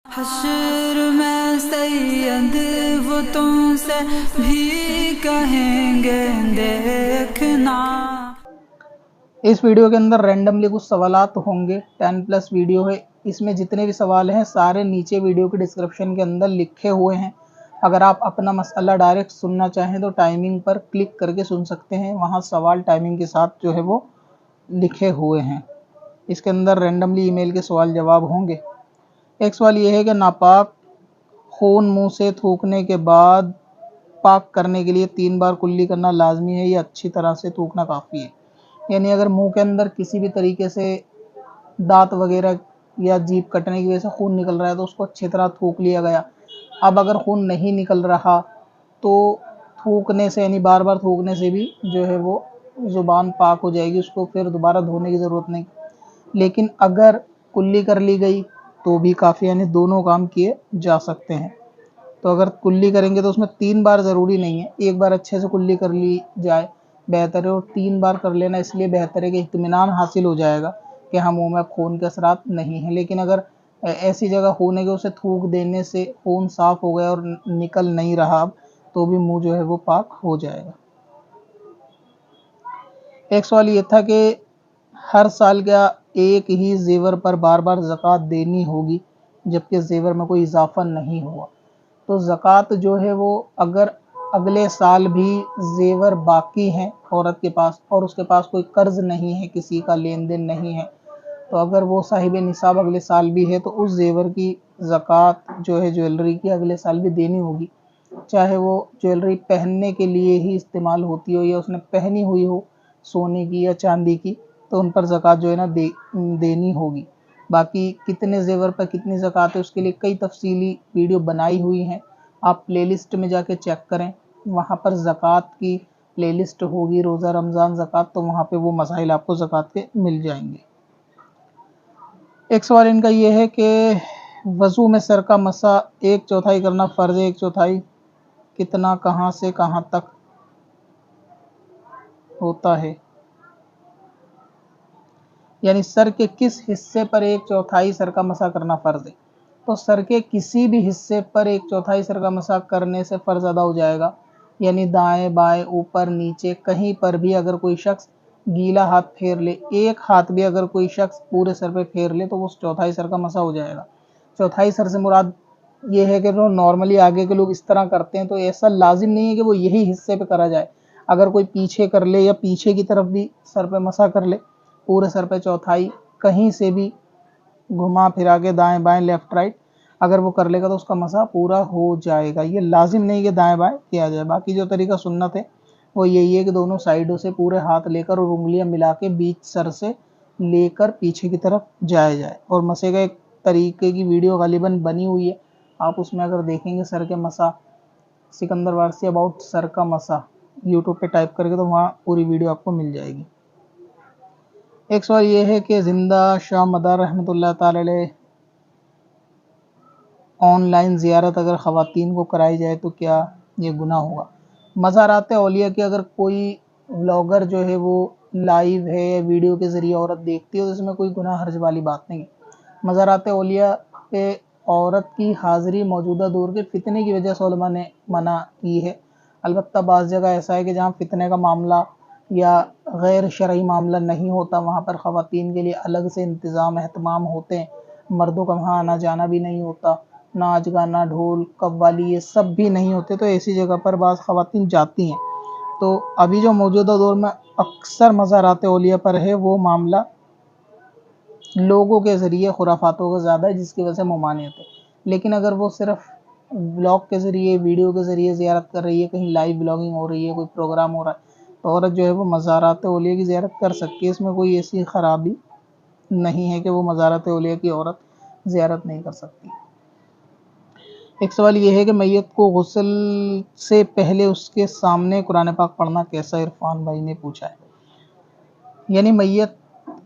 حشر میں سید وہ تم سے بھی کہیں گے دیکھنا۔ اس ویڈیو کے اندر رینڈملی کچھ سوالات ہوں گے، 10+ ویڈیو ہے۔ اس میں جتنے بھی سوال ہیں سارے نیچے ویڈیو کے ڈسکرپشن کے اندر لکھے ہوئے ہیں۔ اگر آپ اپنا مسئلہ ڈائریکٹ سننا چاہیں تو ٹائمنگ پر کلک کر کے سن سکتے ہیں، وہاں سوال ٹائمنگ کے ساتھ جو ہے وہ لکھے ہوئے ہیں۔ اس کے اندر رینڈملی ای میل کے سوال جواب ہوں گے۔ ایک سوال یہ ہے کہ ناپاک خون منہ سے تھوکنے کے بعد پاک کرنے کے لیے 3 بار کلی کرنا لازمی ہے یا اچھی طرح سے تھوکنا کافی ہے؟ یعنی اگر منہ کے اندر کسی بھی طریقے سے دانت وغیرہ یا جیب کٹنے کی وجہ سے خون نکل رہا ہے تو اس کو اچھی طرح تھوک لیا گیا۔ اب اگر خون نہیں نکل رہا تو تھوکنے سے یعنی بار بار تھوکنے سے بھی جو ہے وہ زبان پاک ہو جائے گی، اس کو پھر دوبارہ دھونے کی ضرورت نہیں۔ لیکن اگر کلی کر لی گئی تو بھی کافی، یعنی دونوں کام کیے جا سکتے ہیں۔ تو اگر کلی کریں گے تو اس میں 3 بار ضروری نہیں ہے، ایک بار اچھے سے کلی کر لی جائے بہتر ہے، اور 3 بار کر لینا اس لیے بہتر ہے کہ اطمینان حاصل ہو جائے گا کہ ہم منہ میں خون کے اثرات نہیں ہیں۔ لیکن اگر ایسی جگہ خون ہے کہ اسے تھوک دینے سے خون صاف ہو گیا اور نکل نہیں رہا اب، تو بھی منہ جو ہے وہ پاک ہو جائے گا۔ ایک سوال یہ تھا کہ ہر سال کیا ایک ہی زیور پر بار بار زکوٰۃ دینی ہوگی جبکہ زیور میں کوئی اضافہ نہیں ہوا؟ تو زکوٰۃ جو ہے وہ اگر اگلے سال بھی زیور باقی ہیں عورت کے پاس اور اس کے پاس کوئی قرض نہیں ہے، کسی کا لین دین نہیں ہے، تو اگر وہ صاحب نصاب اگلے سال بھی ہے تو اس زیور کی زکوٰۃ جو ہے جویلری کی اگلے سال بھی دینی ہوگی، چاہے وہ جویلری پہننے کے لیے ہی استعمال ہوتی ہو یا اس نے پہنی ہوئی ہو سونے کی یا چاندی کی، تو ان پر زکوٰۃ جو ہے نا دینی ہوگی۔ باقی کتنے زیور پر کتنی زکوٰۃ ہے اس کے لیے کئی تفصیلی ویڈیو بنائی ہوئی ہیں، آپ پلے لسٹ میں جا کے چیک کریں، وہاں پر زکوٰۃ کی پلے لسٹ ہوگی، روزہ رمضان زکوٰۃ، تو وہاں پہ وہ مسائل آپ کو زکوٰۃ کے مل جائیں گے۔ ایک سوال ان کا یہ ہے کہ وضو میں سر کا مسح 1/4 کرنا فرض ہے، 1/4 کتنا کہاں سے کہاں تک ہوتا ہے؟ یعنی سر کے کس حصے پر 1/4 سر کا مسح کرنا فرض ہے؟ تو سر کے کسی بھی حصے پر 1/4 سر کا مسح کرنے سے فرض ادا ہو جائے گا، یعنی دائیں بائیں اوپر نیچے کہیں پر بھی اگر کوئی شخص گیلا ہاتھ پھیر لے، ایک ہاتھ بھی اگر کوئی شخص پورے سر پہ پھیر لے تو وہ 1/4 سر کا مسح ہو جائے گا۔ 1/4 سر سے مراد یہ ہے کہ جو نارملی آگے کے لوگ اس طرح کرتے ہیں تو ایسا لازم نہیں ہے کہ وہ یہی حصے پہ کرا جائے، اگر کوئی پیچھے کر لے یا پیچھے کی طرف بھی سر پہ مسح کر لے، پورے سر پہ 1/4 کہیں سے بھی گھما پھرا کے دائیں بائیں لیفٹ رائٹ اگر وہ کر لے گا تو اس کا مسح پورا ہو جائے گا۔ یہ لازم نہیں کہ دائیں بائیں کیا جائے۔ باقی جو طریقہ سنت ہے وہ یہی ہے کہ دونوں سائیڈوں سے پورے ہاتھ لے کر اور انگلیاں ملا کے بیچ سر سے لے کر پیچھے کی طرف جائے اور مسح کا ایک طریقے کی ویڈیو غالباً بنی ہوئی ہے، آپ اس میں اگر دیکھیں گے سر کے مسح سکندر وارسی اباؤٹ سر کا مسح یوٹیوب پہ ٹائپ کر کے تو وہاں پوری ویڈیو آپ کو مل جائے گی۔ ایک سوال یہ ہے کہ زندہ شاہ مدار رحمۃ اللہ تعالی علیہ آن لائن زیارت اگر خواتین کو کرائی جائے تو کیا یہ گناہ ہوگا؟ مزارات اولیاء کی اگر کوئی بلاگر جو ہے وہ لائیو ہے یا ویڈیو کے ذریعے عورت دیکھتی ہے تو اس میں کوئی گناہ حرج والی بات نہیں ہے۔ مزارات اولیاء پہ عورت کی حاضری موجودہ دور کے فتنے کی وجہ سے علماء نے منع کی ہے، البتہ بعض جگہ ایسا ہے کہ جہاں فتنے کا معاملہ یا غیر شرعی معاملہ نہیں ہوتا وہاں پر خواتین کے لیے الگ سے انتظام اہتمام ہوتے ہیں، مردوں کا وہاں آنا جانا بھی نہیں ہوتا، ناچ گانا ڈھول قوالی یہ سب بھی نہیں ہوتے، تو ایسی جگہ پر بعض خواتین جاتی ہیں۔ تو ابھی جو موجودہ دور میں اکثر مزارات اولیاء پر ہے وہ معاملہ لوگوں کے ذریعے خرافاتوں کا زیادہ ہے جس کی وجہ سے ممانعت ہے۔ لیکن اگر وہ صرف بلاگ کے ذریعے ویڈیو کے ذریعے زیارت کر رہی ہے، کہیں لائیو بلاگنگ ہو رہی ہے، کوئی پروگرام ہو رہا ہے، تو عورت جو ہے وہ مزارات اولیاء کی زیارت کر سکتی ہے، اس میں کوئی ایسی خرابی نہیں ہے کہ وہ مزارات اولیاء کی عورت زیارت نہیں کر سکتی۔ ایک سوال یہ ہے کہ میت کو غسل سے پہلے اس کے سامنے قرآن پاک پڑھنا کیسا؟ عرفان بھائی نے پوچھا ہے۔ یعنی میت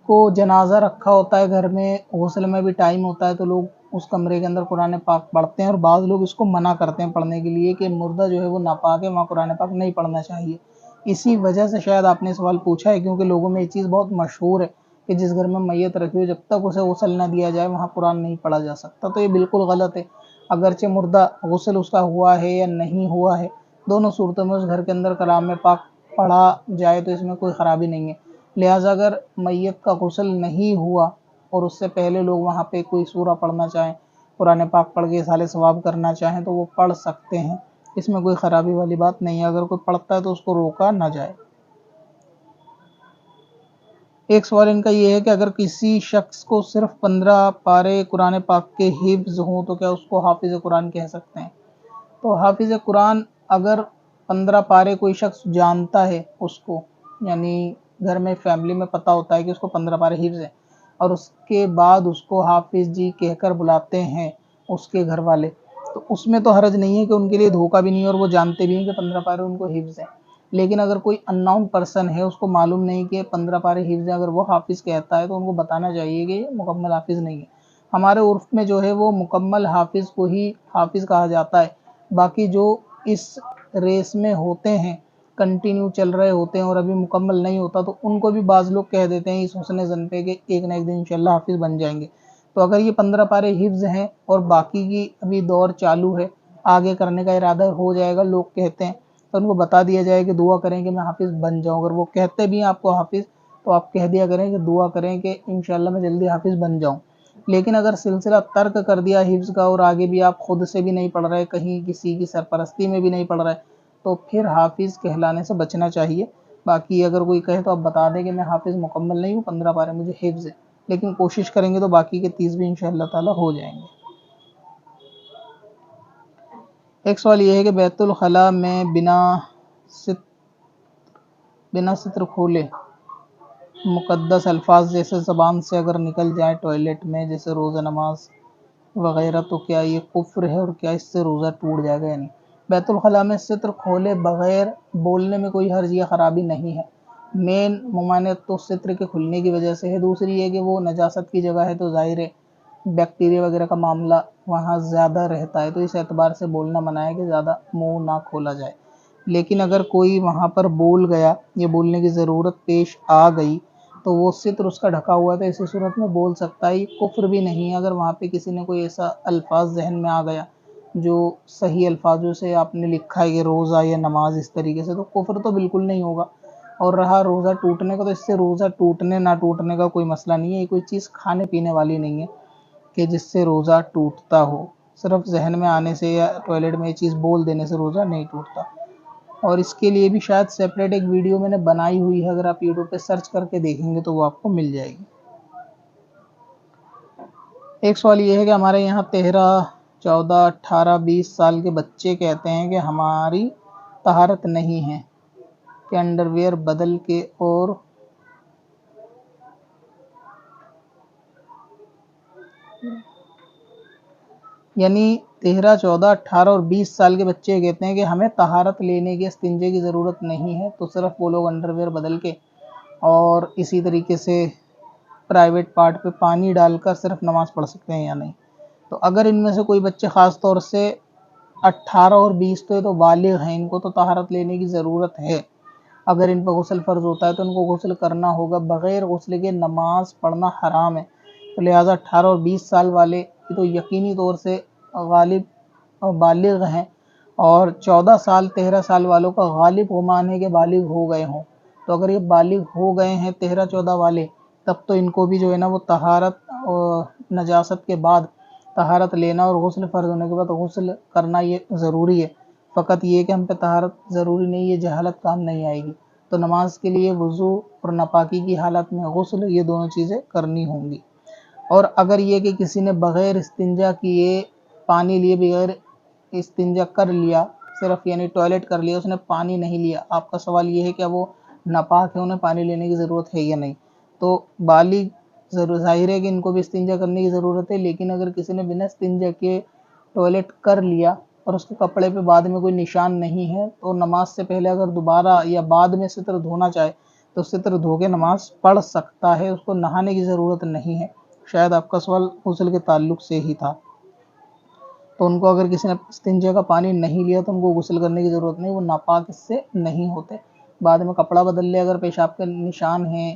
کو جنازہ رکھا ہوتا ہے گھر میں، غسل میں بھی ٹائم ہوتا ہے تو لوگ اس کمرے کے اندر قرآن پاک پڑھتے ہیں، اور بعض لوگ اس کو منع کرتے ہیں پڑھنے کے لیے کہ مردہ جو ہے وہ ناپاک ہے، وہاں قرآن پاک نہیں پڑھنا چاہیے۔ اسی وجہ سے شاید آپ نے سوال پوچھا ہے، کیونکہ لوگوں میں یہ چیز بہت مشہور ہے کہ جس گھر میں میت رکھی ہو جب تک اسے غسل نہ دیا جائے وہاں قرآن نہیں پڑھا جا سکتا، تو یہ بالکل غلط ہے۔ اگرچہ مردہ غسل اس کا ہوا ہے یا نہیں ہوا ہے، دونوں صورتوں میں اس گھر کے اندر کلام پاک پڑھا جائے تو اس میں کوئی خرابی نہیں ہے۔ لہٰذا اگر میت کا غسل نہیں ہوا اور اس سے پہلے لوگ وہاں پہ کوئی سورہ پڑھنا چاہیں، قرآن پاک پڑھ کے اصالِ ثواب کرنا چاہیں تو وہ پڑھ سکتے ہیں، اس میں کوئی خرابی والی بات نہیں ہے۔ اگر کوئی پڑھتا ہے تو اس کو روکا نہ جائے۔ ایک سوال ان کا یہ ہے کہ اگر کسی شخص کو صرف 15 پارے قرآن پاک کے حفظ ہوں تو کیا اس کو حافظ قرآن کہہ سکتے ہیں؟ تو حافظ قرآن اگر 15 پارے کوئی شخص جانتا ہے اس کو، یعنی گھر میں فیملی میں پتہ ہوتا ہے کہ اس کو 15 پارے حفظ ہیں، اور اس کے بعد اس کو حافظ جی کہہ کر بلاتے ہیں اس کے گھر والے، تو اس میں تو حرج نہیں ہے کہ ان کے لیے دھوکہ بھی نہیں ہے اور وہ جانتے بھی ہیں کہ 15 پارے ان کو حفظ ہیں۔ لیکن اگر کوئی ان نون پرسن ہے، اس کو معلوم نہیں کہ 15 پارے حفظ ہیں، اگر وہ حافظ کہتا ہے تو ان کو بتانا چاہیے کہ یہ مکمل حافظ نہیں ہے۔ ہمارے عرف میں جو ہے وہ مکمل حافظ کو ہی حافظ کہا جاتا ہے، باقی جو اس ریس میں ہوتے ہیں، کنٹینیو چل رہے ہوتے ہیں اور ابھی مکمل نہیں ہوتا، تو ان کو بھی بعض لوگ کہہ دیتے ہیں اس حسن ظن پہ کہ ایک نہ ایک دن انشاءاللہ حافظ بن جائیں گے۔ تو اگر یہ 15 پارے حفظ ہیں اور باقی کی ابھی دور چالو ہے، آگے کرنے کا ارادہ ہو جائے گا، لوگ کہتے ہیں، تو ان کو بتا دیا جائے کہ دعا کریں کہ میں حافظ بن جاؤں۔ اگر وہ کہتے بھی ہیں آپ کو حافظ، تو آپ کہہ دیا کریں کہ دعا کریں کہ انشاءاللہ میں جلدی حافظ بن جاؤں۔ لیکن اگر سلسلہ ترک کر دیا حفظ کا اور آگے بھی آپ خود سے بھی نہیں پڑھ رہے، کہیں کسی کی سرپرستی میں بھی نہیں پڑھ رہے، تو پھر حافظ کہلانے سے بچنا چاہیے۔ باقی اگر کوئی کہے تو آپ بتا دیں کہ میں حافظ مکمل نہیں ہوں، 15 پارے مجھے حفظ ہے، لیکن کوشش کریں گے تو باقی کے 30 بھی انشاءاللہ تعالی ہو جائیں گے۔ ایک سوال یہ ہے کہ بیت الخلاء میں بنا ستر کھولے مقدس الفاظ جیسے زبان سے اگر نکل جائے ٹوائلٹ میں، جیسے روزہ نماز وغیرہ، تو کیا یہ کفر ہے اور کیا اس سے روزہ ٹوٹ جائے گا؟ یعنی بیت الخلاء میں ستر کھولے بغیر بولنے میں کوئی حرج یا خرابی نہیں ہے۔ مین ممانعت تو ستر کے کھلنے کی وجہ سے ہے، دوسری یہ کہ وہ نجاست کی جگہ ہے تو ظاہر ہے بیکٹیریا وغیرہ کا معاملہ وہاں زیادہ رہتا ہے، تو اس اعتبار سے بولنا منع ہے کہ زیادہ منہ نہ کھولا جائے۔ لیکن اگر کوئی وہاں پر بول گیا یا بولنے کی ضرورت پیش آ گئی تو وہ ستر اس کا ڈھکا ہوا تھا، اسی صورت میں بول سکتا ہے، کفر بھی نہیں ہے۔ اگر وہاں پہ کسی نے کوئی ایسا الفاظ ذہن میں آ گیا جو صحیح الفاظوں سے آپ نے لکھا ہے کہ روزہ یا نماز اس طریقے سے، تو کفر تو بالکل نہیں ہوگا۔ اور رہا روزہ ٹوٹنے کا، تو اس سے روزہ ٹوٹنے نہ ٹوٹنے کا کوئی مسئلہ نہیں ہے، یہ کوئی چیز کھانے پینے والی نہیں ہے کہ جس سے روزہ ٹوٹتا ہو۔ صرف ذہن میں آنے سے یا ٹوائلٹ میں یہ چیز بول دینے سے روزہ نہیں ٹوٹتا۔ اور اس کے لیے بھی شاید سیپریٹ ایک ویڈیو میں نے بنائی ہوئی ہے، اگر آپ یوٹیوب پہ سرچ کر کے دیکھیں گے تو وہ آپ کو مل جائے گی۔ ایک سوال یہ ہے کہ ہمارے یہاں 13، 14، 18، 20 سال کے بچے کہتے ہیں کہ ہماری طہارت نہیں ہے کہ انڈر ویئر بدل کے، اور یعنی 13، 14، 18 اور 20 سال کے بچے کہتے ہیں کہ ہمیں طہارت لینے کے استنجے کی ضرورت نہیں ہے، تو صرف وہ لوگ انڈر ویئر بدل کے اور اسی طریقے سے پرائیویٹ پارٹ پہ پانی ڈال کر صرف نماز پڑھ سکتے ہیں یا نہیں۔ تو اگر ان میں سے کوئی بچے خاص طور سے 18 اور 20 تو بالغ ہیں، ان کو تو طہارت لینے کی ضرورت ہے، اگر ان پہ غسل فرض ہوتا ہے تو ان کو غسل کرنا ہوگا، بغیر غسل کے نماز پڑھنا حرام ہے۔ تو لہٰذا 18 اور 20 سال والے تو یقینی طور سے غالب بالغ ہیں، اور 14 سال 13 سال والوں کا غالب گمان ہے کہ بالغ ہو گئے ہوں۔ تو اگر یہ بالغ ہو گئے ہیں 13، 14 والے، تب تو ان کو بھی جو ہے نا وہ طہارت اور نجاست کے بعد طہارت لینا اور غسل فرض ہونے کے بعد غسل کرنا یہ ضروری ہے۔ فقط یہ کہ ہم پہ طہارت ضروری نہیں، یہ جہالت کام نہیں آئے گی۔ تو نماز کے لیے وضو اور ناپاکی کی حالت میں غسل، یہ دونوں چیزیں کرنی ہوں گی۔ اور اگر یہ کہ کسی نے بغیر استنجا کیے پانی لیے، بغیر استنجا کر لیا، صرف یعنی ٹوائلٹ کر لیا، اس نے پانی نہیں لیا، آپ کا سوال یہ ہے کہ وہ ناپاک ہے، انہیں پانی لینے کی ضرورت ہے یا نہیں؟ تو بالغ ظاہر ہے کہ ان کو بھی استنجا کرنے کی ضرورت ہے، لیکن اگر کسی نے بنا استنجا کے ٹوائلٹ کر لیا اور اس کے کپڑے پہ بعد میں کوئی نشان نہیں ہے، تو نماز سے پہلے اگر دوبارہ یا بعد میں ستر دھونا چاہے تو ستر دھو کے نماز پڑھ سکتا ہے، اس کو نہانے کی ضرورت نہیں ہے۔ شاید آپ کا سوال غسل کے تعلق سے ہی تھا۔ تو ان کو اگر کسی نے استنجا کا پانی نہیں لیا تو ان کو غسل کرنے کی ضرورت نہیں، وہ ناپاک اس سے نہیں ہوتے۔ بعد میں کپڑا بدل لے، اگر پیشاب کے نشان ہیں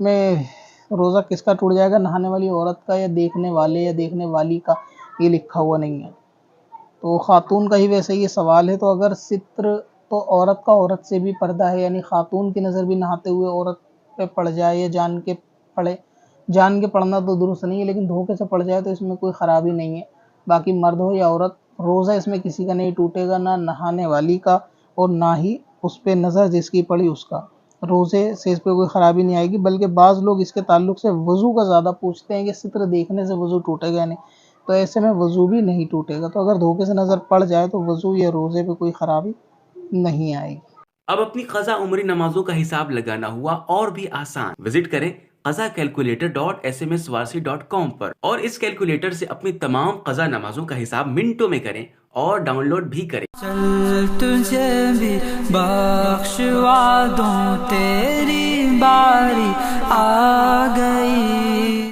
میں روزہ کس کا ٹوٹ جائے گا, نہانے والی عورت کا یا دیکھنے والے یا دیکھنے والی کا, یہ لکھا ہوا نہیں ہے. تو خاتون کا ہی ویسے یہ سوال ہے. تو اگر ستر تو عورت کا عورت سے بھی پردہ ہے, یعنی خاتون کی نظر بھی نہاتے ہوئے عورت پہ پڑ جائے یا جان کے پڑے, جان کے پڑھنا تو درست نہیں ہے, لیکن دھوکے سے پڑ جائے تو اس میں کوئی خرابی نہیں ہے. باقی مرد ہو یا عورت, روزہ اس میں کسی کا نہیں ٹوٹے گا, نہ نہانے والی کا اور نہ ہی اس پہ نظر جس کی پڑی اس کا. روزے سے اس پہ کوئی خرابی نہیں آئے گی. بلکہ بعض لوگ اس کے تعلق سے وضو کا زیادہ پوچھتے ہیں کہ ستر دیکھنے سے وضو ٹوٹے گا نہیں, تو ایسے میں وضو بھی نہیں ٹوٹے گا. تو اگر دھوکے سے نظر پڑ جائے تو وضو یا روزے پہ کوئی خرابی نہیں آئے گی. اب اپنی قضا عمری نمازوں کا حساب لگانا ہوا اور بھی آسان. وزٹ کریں qazakalculator.smswarsi.com پر اور اس کیلکولیٹر سے اپنی تمام قضا نمازوں کا حساب منٹوں میں کریں اور ڈاؤن لوڈ بھی کریں. چل تجھے بھی بخشوا دوں, تیری باری آ گئی.